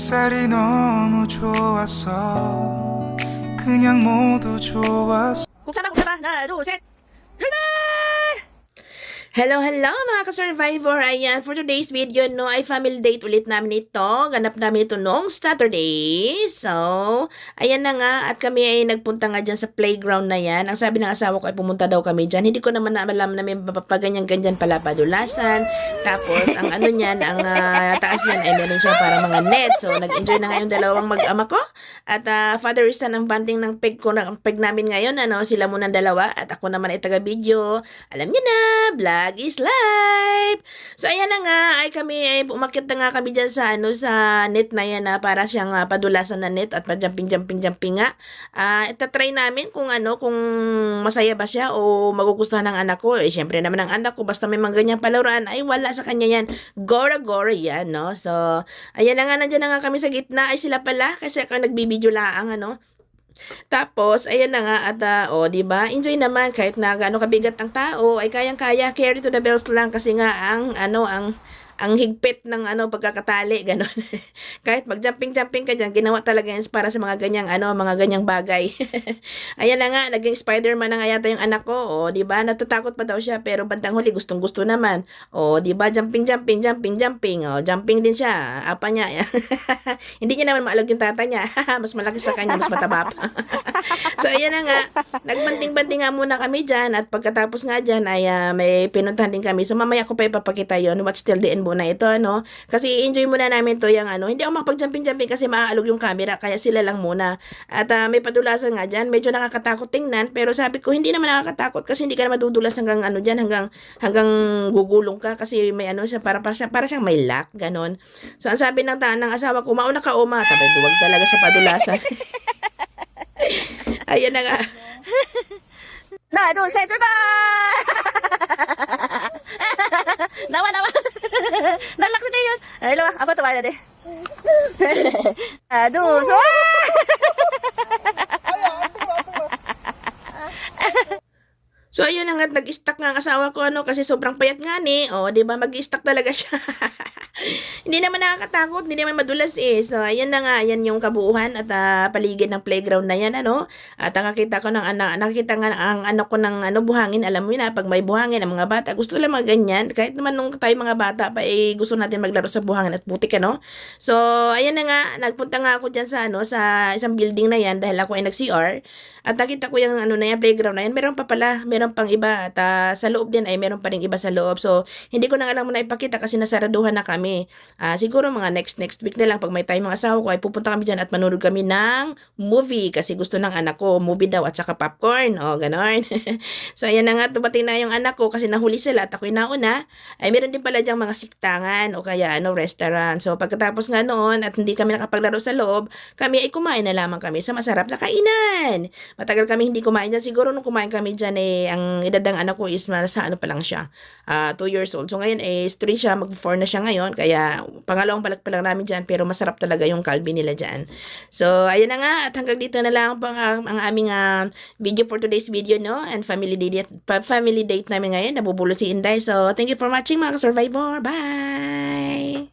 햇살이 너무 좋았어. 그냥 모두 좋았어. Kuksama, ha나, do, set, hello, hello mga ka-survivor. Ayan, for today's video, no, ay family date ulit namin ito. Ganap namin ito noong Saturday. So, ayan na nga, at kami ay nagpunta nga dyan sa playground na yan. Ang sabi ng asawa ko ay pumunta daw kami dyan. Hindi ko naman alam na may paganyan-ganyan pala padulasan. Tapos, ang ano niyan, ang taas niyan ay meron siya para mga net. So, nag-enjoy na nga yung dalawang mag-ama ko. At father is son ang banding ng peg ko, ng peg namin ngayon. Ano, sila muna dalawa. At ako naman ay taga-video. Alam niyo na, vlog is live. So ayan na nga, ay kami ay umakyat na nga kami diyan sa sa net na yan na para siyang padulasan na net at pa-jumping nga. Itatry namin kung kung masaya ba siya o magugustuhan ng anak ko. Syempre naman ang anak ko basta may mga ganyang palaruan ay wala sa kanya yan. Gora yan, no. So ayan na nga, nandiyan na nga kami sa gitna. Ay sila pala kasi ako nagbibideo laang Tapos, ayan na nga at, di ba? Enjoy naman kahit na gaano kabigat ang tao, ay kayang-kaya, carry to the bells lang kasi nga ang higpit ng pagkakatali, ganon. Kahit mag-jumping ka dyan, ginawa talaga yan para sa mga ganyang mga ganyang bagay. Ayan na nga, naging Spider-Man na nga yata yung anak ko. O, di ba? Natatakot pa daw siya, pero bandang huli gustong-gusto naman. O, di ba? Jumping. O, jumping din siya. Apa niya. Hindi niya naman maalag yung tata niya. Mas malaki sa kanya, mas mataba pa. So, ayan na nga. Nagbanting-banting nga muna kami dyan at pagkatapos nga dyan ay may pinuntahan din kami. So, mamaya ko pa ipapakita yun. Watch till the end muna ito, Kasi enjoy muna namin to yung Hindi ako makapag-jumping kasi maaalog yung camera, kaya sila lang muna. At may padulasan nga dyan. Medyo nakakatakot tingnan, pero sabi ko, hindi naman nakakatakot kasi hindi ka na madudulas hanggang dyan, hanggang gugulong ka kasi may siya, para siyang may lock, ganon. So, ang sabi ng asawa ko, mauna ka, Oma. Tapos, duwag talaga sa padulasan. Ayan na nga. Na, doon, center ba? Nawa. Nalak na yun. Ay, lawa. Apa tuwa na de? Aduh, so. So, ayun na nga, nag-stack nga ang asawa ko, kasi sobrang payat nga ni. O, di ba, mag-stack talaga siya. Hindi naman nakakatakot, hindi naman madulas So, ayan na nga, ayan yung kabuuhan at paligid ng playground na yan, At nakita ko nakita nga ang anak ko ng buhangin. Alam mo yun pag may buhangin, ang mga bata, gusto lang mga ganyan. Kahit naman nung tayo mga bata pa, gusto natin maglaro sa buhangin at putik, So, ayan na nga, nagpunta nga ako dyan sa, sa isang building na yan dahil ako ay nag-CR. At nakita ko yung na yan, playground na yan. Meron pa pala, meron pang iba. At sa loob din ay meron pa rin iba sa loob. So, hindi ko na alam mo na ipakita kasi nasaraduhan na kami. Siguro mga next week na lang pag may time mga asawa ko ay pupunta kami dyan at manonood kami ng movie kasi gusto ng anak ko movie daw at saka popcorn. O, ganon. So, ayan na nga, dumating na yung anak ko kasi nahuli sila at ako'y nauna. Ay, meron din pala dyang mga siktangan o kaya restaurant. So, pagkatapos nga noon at hindi kami nakapaglaro sa loob, kami ay kumain na lamang kami sa masarap na kainan. Matagal kami hindi kumain dyan. Siguro nung kumain kami dyan ang edad ng anak ko is sa pa lang siya. 2 years old. So, ngayon is 3 siya, mag-4 na siya ngayon. Kaya, pangalawang palag pa lang namin dyan, pero masarap talaga yung kalbi nila dyan. So, ayun na nga, at hanggang dito na lang po ang aming video for today's video, and family date namin ngayon, nabubulot si Inday. So, thank you for watching mga ka-survivor. Bye!